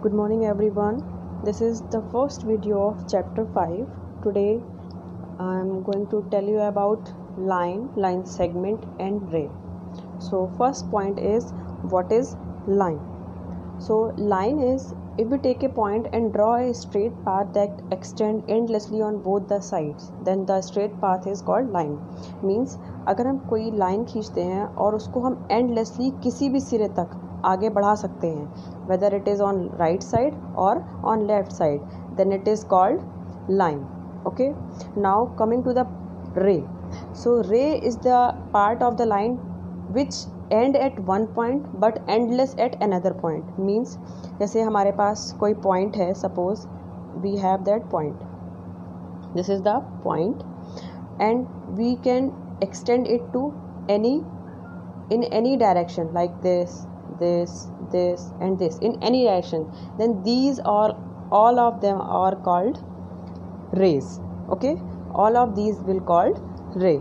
Good morning everyone. This is the first video of chapter 5. Today I am going to tell you about line segment and ray. So first point is, what is line? So line is, if we take a point and draw a straight path that extend endlessly on both the sides, then the straight path is called line. Means अगर हम कोई line खींचते हैं और उसको हम endlessly किसी भी सिरे तक आगे बढ़ा सकते हैं, whether it is on right side or on left side, then it is called line. Okay, now coming to the ray. So ray is the part of the line which end at one point but endless at another point. Means जैसे हमारे पास कोई point है, suppose we have that point, this is the point, and we can extend it to in any direction, like this and this, in any direction, then these are all of them are called rays. Okay, all of these will called ray.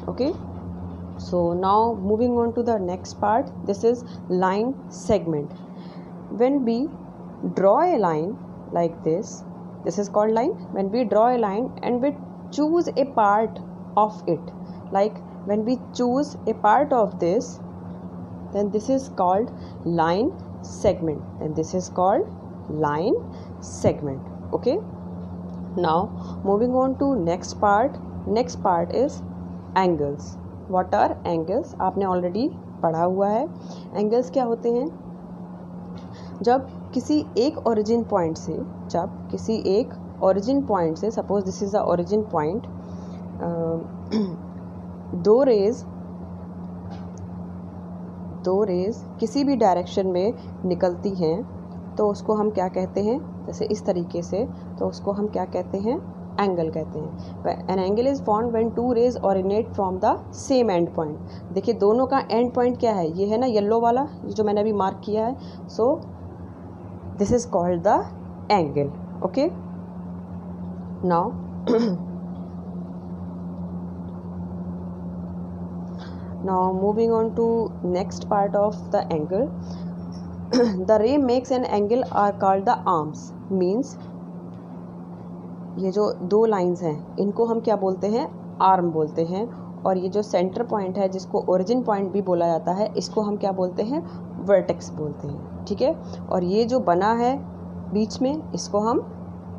Okay, so now moving on to the next part, this is line segment. When we draw a line like this is called line. When we draw a line and we choose a part of it, like when we choose a part of this, then this is called line segment, and this is called line segment. Okay, now moving on to next part is angles. What are angles? आपने already पढ़ा हुआ है. Angles क्या होते हैं? जब किसी एक ओरिजिन पॉइंट से suppose this is the origin point, दो रेज किसी भी डायरेक्शन में निकलती हैं, तो उसको हम क्या कहते हैं? जैसे इस तरीके से, तो उसको हम क्या कहते हैं? एंगल कहते हैं. An angle is formed when two rays originate from the same end point. देखिए दोनों का एंड पॉइंट क्या है? ये है ना येलो वाला, जो मैंने अभी मार्क किया है. So this is called the angle. Okay, now now moving on to next part of the angle. The ray makes an angle are called the arms. Means ये जो दो लाइंस हैं, इनको हम क्या बोलते हैं? आर्म बोलते हैं. और ये जो सेंटर पॉइंट है, जिसको ओरिजिन पॉइंट भी बोला जाता है, इसको हम क्या बोलते हैं? वर्टेक्स बोलते हैं. ठीक है, और ये जो बना है बीच में, इसको हम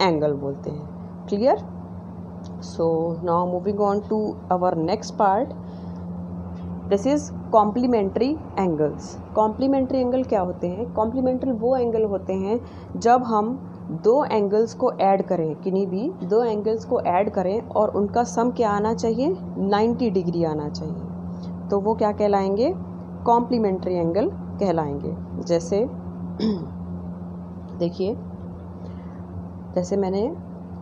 एंगल बोलते हैं. Clear? So now moving on to our next part, this is complementary angles. Complementary angle क्या होते हैं? कॉम्प्लीमेंट्री वो एंगल होते हैं जब हम दो एंगल्स को ऐड करें, किन्हीं भी दो एंगल्स को ऐड करें और उनका सम क्या आना चाहिए? 90 डिग्री आना चाहिए, तो वो क्या कहलाएंगे? कॉम्प्लीमेंट्री एंगल कहलाएंगे. जैसे देखिए, जैसे मैंने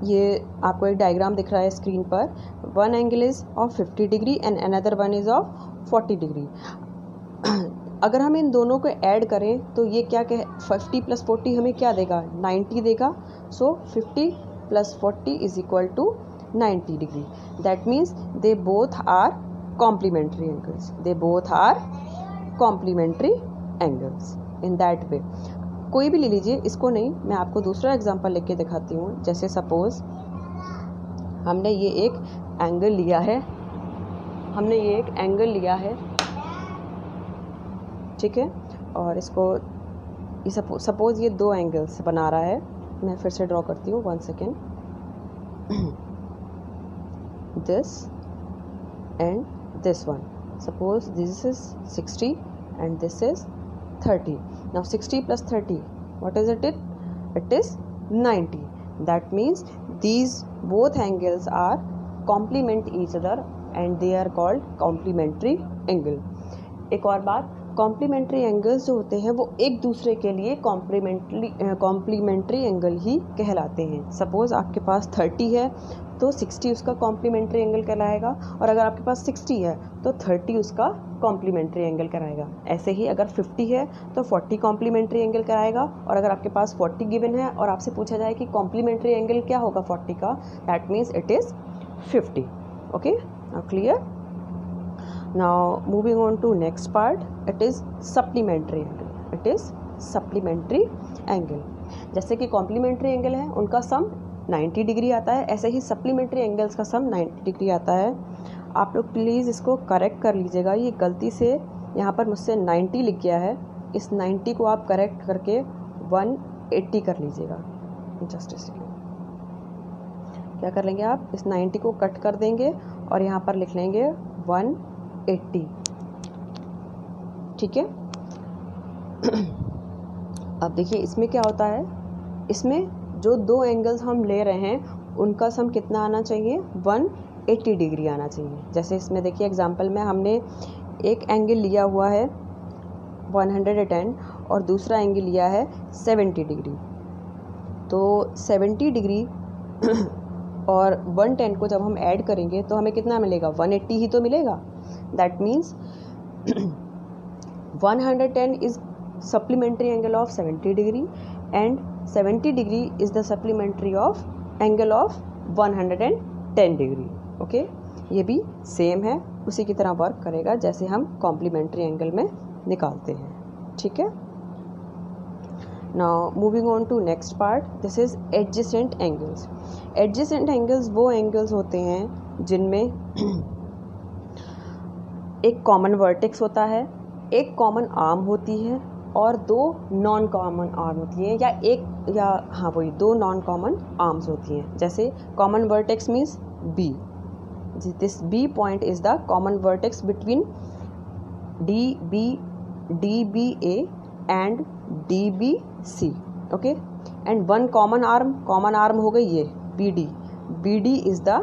ये आपको एक डायग्राम दिख रहा है स्क्रीन पर. One angle is of 50 degree and another one is of 40 degree. अगर हम इन दोनों को ऐड करें तो ये क्या 50 + 40 हमें क्या देगा? 90 देगा. So 50 + 40 is equal to 90 degree. That means they both are complementary angles. In that way. कोई भी ले लीजिए, इसको नहीं, मैं आपको दूसरा एग्जांपल लेके दिखाती हूँ. जैसे सपोज हमने ये एक एंगल लिया है, ठीक है, और इसको सपोज ये दो एंगल्स बना रहा है. मैं फिर से ड्रॉ करती हूँ, 1 second. This and this one. Suppose this is 60 and this is 30. Now 60 + 30, what is it? It is 90. That means these both angles are complement each other and they are called complementary angle. एक और बात, complementary angles जो होते हैं वो एक दूसरे के लिए कॉम्प्लीमेंट्री एंगल ही कहलाते हैं. सपोज आपके पास 30 है तो 60 उसका कॉम्प्लीमेंट्री एंगल कहलाएगा, और अगर आपके पास 60 है तो 30 उसका कॉम्प्लीमेंट्री एंगल कराएगा. ऐसे ही अगर 50 है तो 40 कॉम्प्लीमेंट्री एंगल कराएगा, और अगर आपके पास 40 गिवन है और आपसे पूछा जाए कि कॉम्प्लीमेंट्री एंगल क्या होगा 40 का, that means it is 50. Okay, now clear? Now moving on to next part, it is supplementary angle. जैसे कि कॉम्प्लीमेंट्री एंगल है उनका सम 90 डिग्री आता है, ऐसे ही सप्लीमेंट्री एंगल्स का सम 90 डिग्री आता है। आप लोग प्लीज़ इसको करेक्ट कर लीजिएगा, ये गलती से यहाँ पर मुझसे 90 लिख गया है, इस 90 को आप करेक्ट करके 180 कर लीजिएगा। जस्ट इस क्या कर लेंगे आप, इस 90 को कट कर देंगे और यहाँ पर लिख लेंगे 180, ठीक है। अब देखिए इसमें क्या होता है, इसमें जो दो एंगल्स हम ले रहे हैं उनका सम कितना आना चाहिए, 180 डिग्री आना चाहिए। जैसे इसमें देखिए एग्जांपल में हमने एक एंगल लिया हुआ है 110 और दूसरा एंगल लिया है 70 डिग्री। तो 70 डिग्री और 110 को जब हम ऐड करेंगे तो हमें कितना मिलेगा, 180 ही तो मिलेगा। That means 110 is supplementary angle of 70 degree and 70 degree is the supplementary of angle of 110 degree। Okay, ये भी सेम है, उसी की तरह वर्क करेगा जैसे हम कॉम्प्लीमेंट्री एंगल में निकालते हैं, ठीक है। Now moving on to next part, this is adjacent angles. Adjacent angles वो एंगल्स होते हैं जिनमें एक कॉमन वर्टेक्स होता है, एक कॉमन आर्म होती है और दो नॉन कॉमन आर्म होती हैं, वही दो नॉन कॉमन आर्म्स होती हैं। जैसे common vertex means B, this B point is the common vertex between D B A and D B C, okay. And one common arm हो गई ये B D is the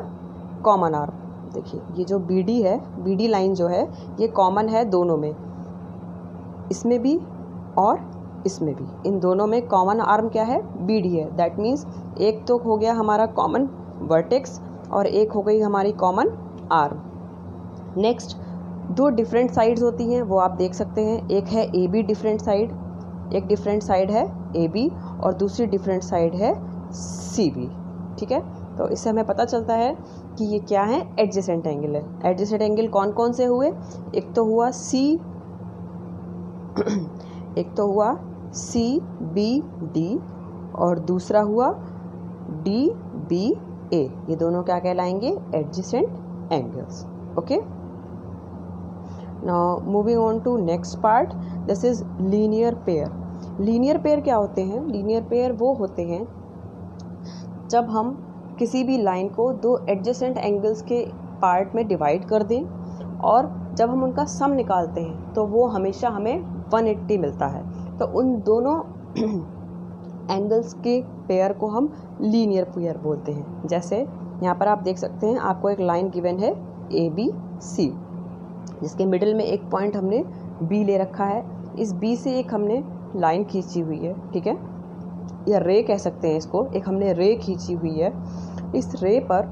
common arm. देखिए ये जो B D है, B D line जो है ये कॉमन है दोनों में, इसमें भी और इसमें भी, इन दोनों में कॉमन आर्म क्या है, बी डी है। दैट मीन्स एक तो हो गया हमारा कॉमन वर्टेक्स और एक हो गई हमारी कॉमन आर्म। नेक्स्ट दो डिफरेंट साइड्स होती हैं, वो आप देख सकते हैं, एक है ए बी डिफरेंट साइड, एक डिफरेंट साइड है ए बी और दूसरी डिफरेंट साइड है सी बी, ठीक है। तो इससे हमें पता चलता है कि ये क्या है, एडजेसेंट एंगल है। एडजेसेंट एंगल कौन कौन से हुए, एक तो हुआ सी बी डी और दूसरा हुआ डी बी ए, ये दोनों क्या कहलाएंगे, adjacent angles, okay. Now moving on to next part, this is linear pair. Linear pair क्या होते हैं, लीनियर पेयर वो होते हैं जब हम किसी भी लाइन को दो एडजेसेंट एंगल्स के पार्ट में डिवाइड कर दें और जब हम उनका सम निकालते हैं तो वो हमेशा हमें 180 मिलता है। तो उन दोनों एंगल्स के पेयर को हम लीनियर पेयर बोलते हैं। जैसे यहाँ पर आप देख सकते हैं, आपको एक लाइन गिवन है ए बी सी, जिसके मिडिल में एक पॉइंट हमने बी ले रखा है, इस बी से एक हमने लाइन खींची हुई है, ठीक है, या रे कह सकते हैं इसको, एक हमने रे खींची हुई है। इस रे पर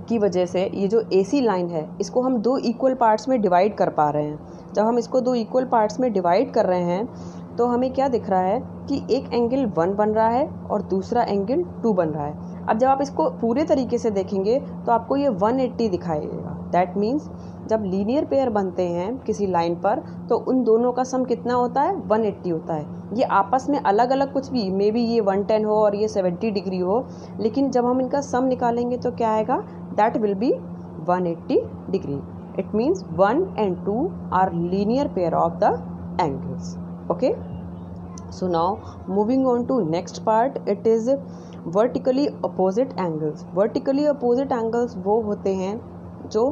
की वजह से ये जो AC लाइन है इसको हम दो इक्वल पार्ट्स में डिवाइड कर पा रहे हैं। जब हम इसको दो इक्वल पार्ट्स में डिवाइड कर रहे हैं तो हमें क्या दिख रहा है कि एक एंगल 1 बन रहा है और दूसरा एंगल 2 बन रहा है। अब जब आप इसको पूरे तरीके से देखेंगे तो आपको ये 180 दिखाई देगा। दैट मीन्स जब लीनियर पेयर बनते हैं किसी लाइन पर तो उन दोनों का सम कितना होता है, 180 होता है। ये आपस में अलग अलग कुछ भी, मे बी ये 110 हो और ये 70 डिग्री हो, लेकिन जब हम इनका सम निकालेंगे तो क्या आएगा, that will be 180 degree. It means 1 and 2 are linear pair of the angles, okay. So now moving on to next part, it is vertically opposite angles. Vertically opposite angles वो होते हैं जो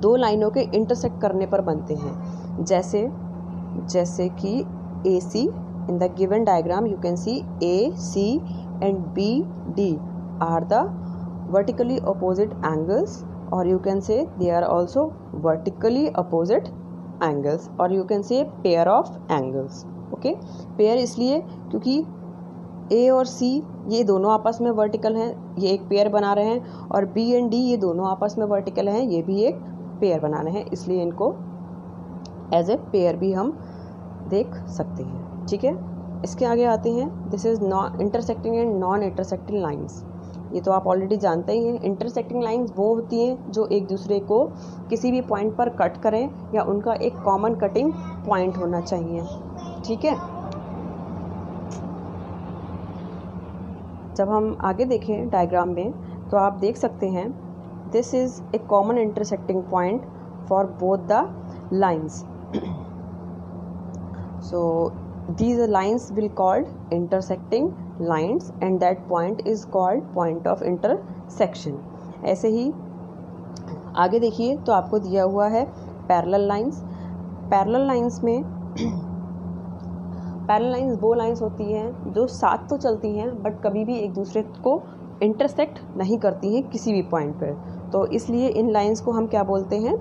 दो लाइनों के इंटरसेक्ट करने पर बनते हैं। जैसे कि AC in the given diagram you can see AC and BD are the vertically opposite angles, or you can say they are also vertically opposite angles, or you can say pair of angles, okay। pair इसलिए क्योंकि A और C ये दोनों आपस में vertical हैं, ये एक पेयर बना रहे हैं, और B एंड D ये दोनों आपस में वर्टिकल हैं, ये भी एक पेयर बना रहे हैं, इसलिए इनको एज ए पेयर भी हम देख सकते हैं, ठीक है। इसके आगे आते हैं, this is intersecting and non intersecting lines. ये तो आप ऑलरेडी जानते ही हैं। इंटरसेक्टिंग लाइंस वो होती हैं जो एक दूसरे को किसी भी पॉइंट पर कट करें या उनका एक कॉमन कटिंग पॉइंट होना चाहिए। ठीक है, जब हम आगे देखें डायग्राम में तो आप देख सकते हैं this is a common intersecting point for both the lines. So these lines will called intersecting lines and that point is called point of intersection। ऐसे ही आगे देखिए तो आपको दिया हुआ है पैरेलल लाइंस। पैरेलल लाइंस में पैरेलल लाइंस वो लाइंस होती हैं जो साथ तो चलती हैं बट कभी भी एक दूसरे को इंटरसेक्ट नहीं करती हैं किसी भी पॉइंट पर, तो इसलिए इन लाइंस को हम क्या बोलते हैं,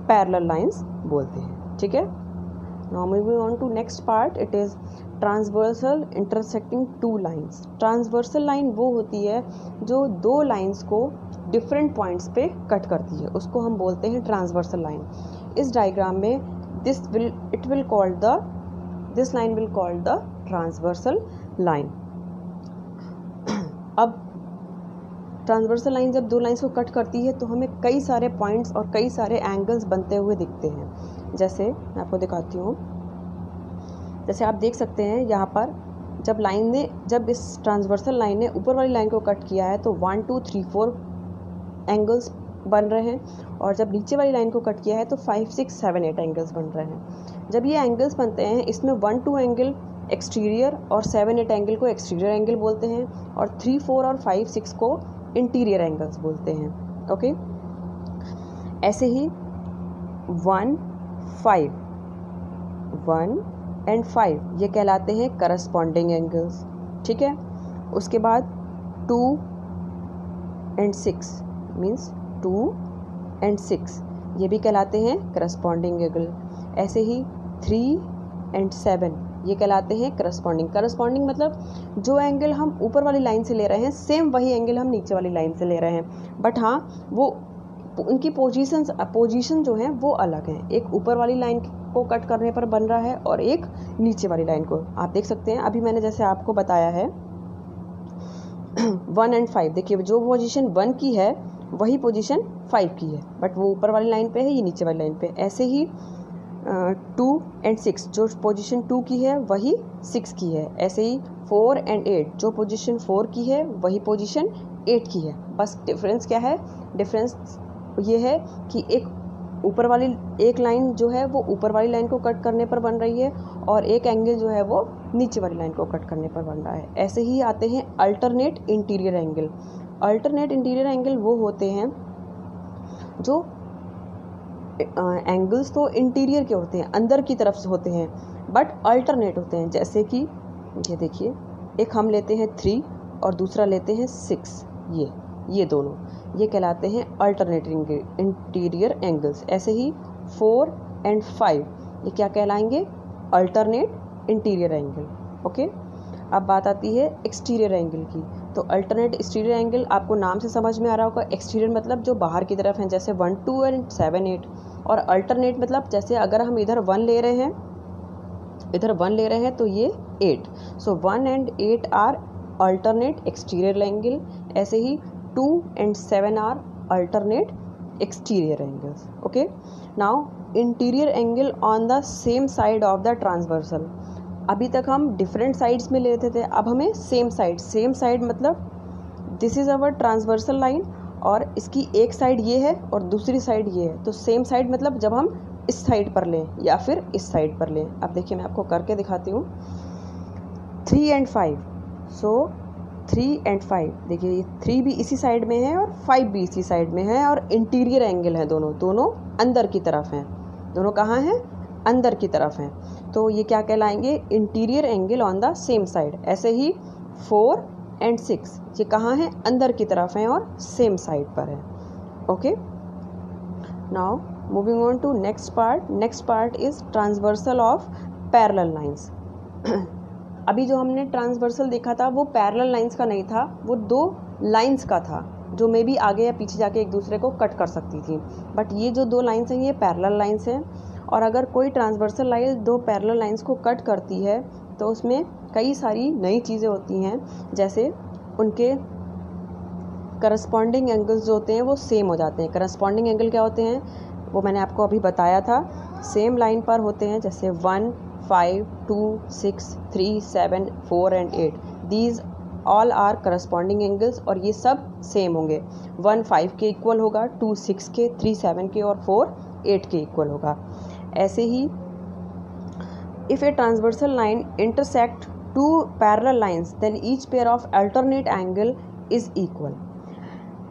पैरेलल लाइंस बोलते हैं। ठीक है, now moving on to next part, it is transversal intersecting two lines। Transversal line वो होती है जो दो लाइंस को डिफरेंट पॉइंट्स पे कट करती है, उसको हम बोलते हैं ट्रांसवर्सल लाइन। इस डायग्राम में this line will called the transversal line. अब ट्रांसवर्सल लाइन जब दो लाइंस को कट करती है तो हमें कई सारे पॉइंट्स और कई सारे एंगल्स बनते हुए दिखते हैं। जैसे मैं आपको दिखाती हूँ, जैसे आप देख सकते हैं यहाँ पर जब इस ट्रांसवर्सल लाइन ने ऊपर वाली लाइन को कट किया है तो 1 2 3 4 एंगल्स बन रहे हैं, और जब नीचे वाली लाइन को कट किया है तो 5 6 7 8 एंगल्स बन रहे हैं। जब ये एंगल्स बनते हैं इसमें 1 2 एंगल एक्सटीरियर और 7 8 एंगल को एक्सटीरियर एंगल बोलते हैं, और 3 4 और 5 6 को इंटीरियर एंगल्स बोलते हैं। ओके, ऐसे ही 1 एंड 5 ये कहलाते हैं करस्पॉन्डिंग एंगल्स। ठीक है, उसके बाद 2 एंड 6 मीन्स 2 एंड 6 ये भी कहलाते हैं करस्पॉन्डिंग एंगल। ऐसे ही 3 एंड 7 ये कहलाते हैं करस्पॉन्डिंग मतलब जो एंगल हम ऊपर वाली लाइन से ले रहे हैं सेम वही एंगल हम नीचे वाली लाइन से ले रहे हैं, बट हाँ वो उनकी पोजीशन जो है वो अलग है। एक ऊपर वाली लाइन को कट करने पर बन रहा है और एक नीचे वाली लाइन को। आप देख सकते हैं अभी मैंने जैसे आपको बताया है 1 एंड 5, देखिए जो पोजीशन 1 की है वही पोजीशन 5 की है, बट वो ऊपर वाली लाइन पे है, ये नीचे वाली लाइन पे। ऐसे ही 2 एंड 6 जो पोजीशन 2 की है वही 6 की है। ऐसे ही 4 एंड 8 जो पोजीशन 4 की है वही पोजीशन 8 की है। बस डिफरेंस क्या है, डिफरेंस ये है कि एक लाइन जो है वो ऊपर वाली लाइन को कट करने पर बन रही है और एक एंगल जो है वो नीचे वाली लाइन को कट करने पर बन रहा है। ऐसे ही आते हैं alternate interior angle. Alternate interior angle वो होते हैं जो एंगल्स तो इंटीरियर के होते हैं, अंदर की तरफ से होते हैं, बट अल्टरनेट होते हैं। जैसे कि ये देखिए, एक हम लेते हैं 3 और दूसरा लेते हैं 6, ये दोनों ये कहलाते हैं अल्टरनेट इंटीरियर एंगल्स। ऐसे ही 4 एंड 5 ये क्या कहलाएंगे, अल्टरनेट इंटीरियर एंगल। ओके, अब बात आती है एक्सटीरियर एंगल की। तो अल्टरनेट एक्सटीरियर एंगल आपको नाम से समझ में आ रहा होगा, एक्सटीरियर मतलब जो बाहर की तरफ हैं, जैसे 1 2 एंड 7 8, और अल्टरनेट मतलब जैसे अगर हम इधर 1 ले रहे हैं तो ये 8। So 1 and 8 are alternate exterior angle. ऐसे ही 2 and 7 are alternate exterior angles. Okay, now interior angle on the same side of the transversal। अभी तक हम डिफरेंट साइड्स में लेते थे, अब हमें सेम साइड मतलब this is our transversal line और इसकी एक साइड ये है और दूसरी साइड ये है, तो सेम साइड मतलब जब हम इस साइड पर लें या फिर इस साइड पर लें। अब देखिए मैं आपको करके दिखाती हूँ। 3 and 5, सो 3 and 5 देखिए, ये 3 भी इसी साइड में है और 5 भी इसी साइड में है, और इंटीरियर एंगल है, दोनों अंदर की तरफ हैं। दोनों कहाँ हैं, अंदर की तरफ हैं, तो ये क्या कहलाएंगे, interior angle on the same side. ऐसे ही 4 and 6 ये कहाँ हैं, अंदर की तरफ हैं और सेम साइड पर है। Okay, now moving on to next part is transversal of parallel lines. अभी जो हमने ट्रांसवर्सल देखा था वो पैरेलल लाइंस का नहीं था, वो 2 लाइंस का था जो मे भी आगे या पीछे जाके एक दूसरे को कट कर सकती थी, बट ये जो 2 लाइंस हैं ये पैरेलल लाइंस हैं। और अगर कोई ट्रांसवर्सल लाइन 2 पैरेलल लाइंस को कट करती है तो उसमें कई सारी नई चीज़ें होती हैं, जैसे उनके करस्पॉन्डिंग एंगल्स जो होते हैं वो सेम हो जाते हैं। करस्पॉन्डिंग एंगल क्या होते हैं वो मैंने आपको अभी बताया था, सेम लाइन पर होते हैं, जैसे 1, 5, 2, 6, 3, 7, 4 and 8। These all are corresponding angles और ये सब सेम होंगे। 1 5 के इक्वल होगा, 2 6 के, 3 7 के और 4 8 के इक्वल होगा। ऐसे ही if a transversal line intersect two parallel lines then each pair of alternate angle is equal.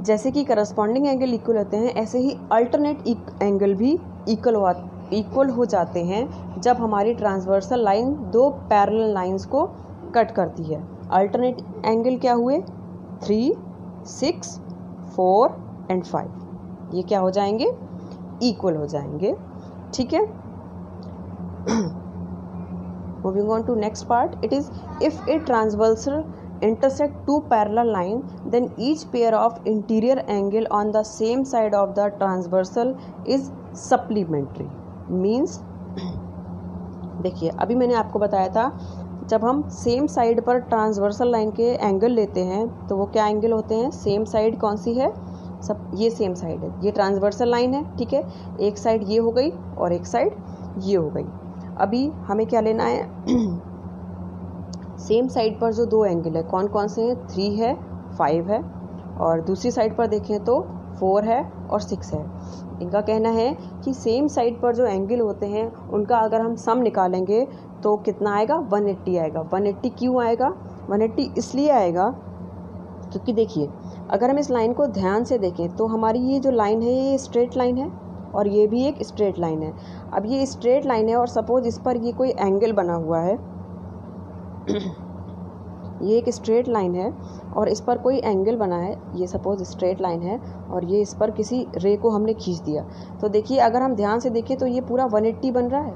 जैसे कि करस्पॉन्डिंग एंगल इक्वल होते हैं, ऐसे ही अल्टरनेट एंगल भी इक्वल हो जाते हैं जब हमारी ट्रांसवर्सल लाइन दो पैरेलल लाइंस को कट करती है। अल्टरनेट एंगल क्या हुए? 3, 6, 4 एंड 5, ये क्या हो जाएंगे? इक्वल हो जाएंगे। ठीक है। Moving on to next part, it is if a transversal intersect two parallel line, then each pair of interior angle on the same side of the transversal is supplementary. Means देखिए अभी मैंने आपको बताया था जब हम सेम साइड पर transversal line के एंगल लेते हैं तो वो क्या एंगल होते हैं? सेम साइड कौन सी है? सब ये सेम साइड है, ये ट्रांसवर्सल लाइन है। ठीक है, एक साइड ये हो गई और एक साइड ये हो गई। अभी हमें क्या लेना है? सेम साइड पर जो दो एंगल है कौन कौन से हैं? 3 है, 5 है, और दूसरी साइड पर देखें तो 4 है और 6 है। इनका कहना है कि सेम साइड पर जो एंगल होते हैं उनका अगर हम सम निकालेंगे तो कितना आएगा? 180 आएगा। 180 क्यों आएगा? 180 इसलिए आएगा क्योंकि देखिए अगर हम इस लाइन को ध्यान से देखें तो हमारी ये जो लाइन है ये स्ट्रेट लाइन है और ये भी एक स्ट्रेट लाइन है। अब ये स्ट्रेट लाइन है और सपोज इस पर ये कोई एंगल बना हुआ है ये एक स्ट्रेट लाइन है और इस पर कोई एंगल बना है, ये सपोज स्ट्रेट लाइन है और ये इस पर किसी रे को हमने खींच दिया, तो देखिए अगर हम ध्यान से देखें तो ये पूरा 180 बन रहा है।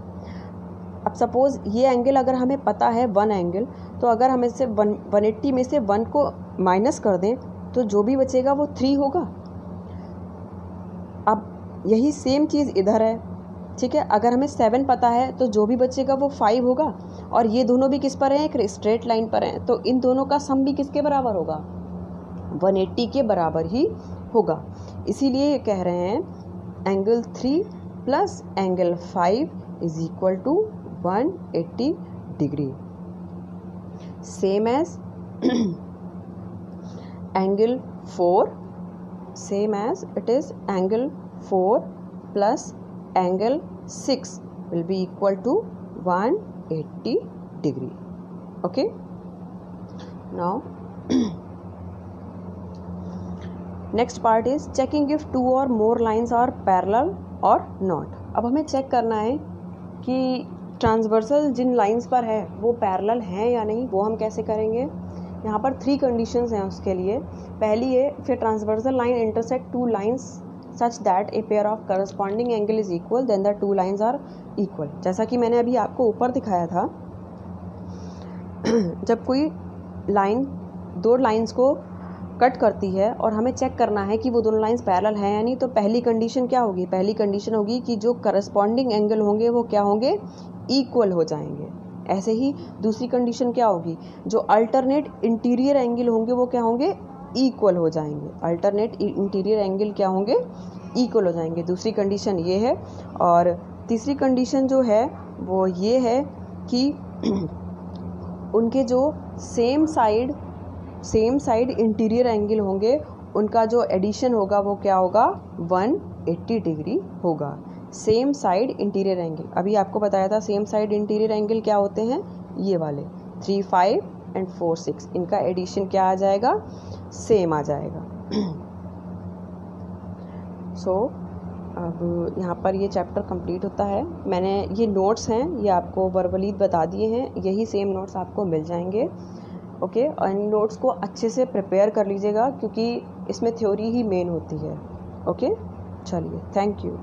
अब सपोज ये एंगल अगर हमें पता है 1 एंगल, तो अगर हम इससे 180 में से 1 को माइनस कर दें तो जो भी बचेगा वो 3 होगा। अब यही सेम चीज़ इधर है। ठीक है, अगर हमें 7 पता है तो जो भी बचेगा वो 5 होगा और ये दोनों भी किस पर हैं? एक स्ट्रेट लाइन पर हैं, तो इन दोनों का सम भी किसके बराबर होगा? 180 के बराबर ही होगा। इसीलिए ये कह रहे हैं angle 3 plus angle 5 is equal to 180 degree, same as angle 4, same as it is angle 4 plus angle 6 will be equal to 180 degree. Okay, now next part is checking if two or more lines are parallel or not. अब हमें check करना है कि transversal जिन lines पर है वो parallel हैं या नहीं। वो हम कैसे करेंगे? यहाँ पर 3 कंडीशंस हैं उसके लिए। पहली है फिर transversal line intersect two lines such that a pair of corresponding angle is equal, then the two lines are equal. जैसा कि मैंने अभी आपको ऊपर दिखाया था जब कोई लाइन दो लाइंस को कट करती है और हमें चेक करना है कि वो दोनों लाइंस पैरेलल हैं या नहीं, तो पहली कंडीशन क्या होगी? पहली कंडीशन होगी कि जो करस्पॉन्डिंग एंगल होंगे वो क्या होंगे? इक्वल हो जाएंगे। ऐसे ही दूसरी कंडीशन क्या होगी? जो अल्टरनेट इंटीरियर एंगल होंगे वो क्या होंगे? इक्वल हो जाएंगे। अल्टरनेट इंटीरियर एंगल क्या होंगे? इक्वल हो जाएंगे। दूसरी कंडीशन ये है। और तीसरी कंडीशन जो है वो ये है कि उनके जो सेम साइड इंटीरियर एंगल होंगे उनका जो एडिशन होगा वो क्या होगा? 180 डिग्री होगा। सेम साइड इंटीरियर एंगल अभी आपको बताया था। सेम साइड इंटीरियर एंगल क्या होते हैं? ये वाले 3, 5 एंड 4, 6, इनका एडिशन क्या आ जाएगा? सेम आ जाएगा। सो अब यहाँ पर ये चैप्टर कंप्लीट होता है। मैंने ये नोट्स हैं ये आपको वर्बली बता दिए हैं, यही सेम नोट्स आपको मिल जाएंगे। ओके, और इन नोट्स को अच्छे से प्रिपेयर कर लीजिएगा क्योंकि इसमें थ्योरी ही मेन होती है। ओके, चलिए, थैंक यू।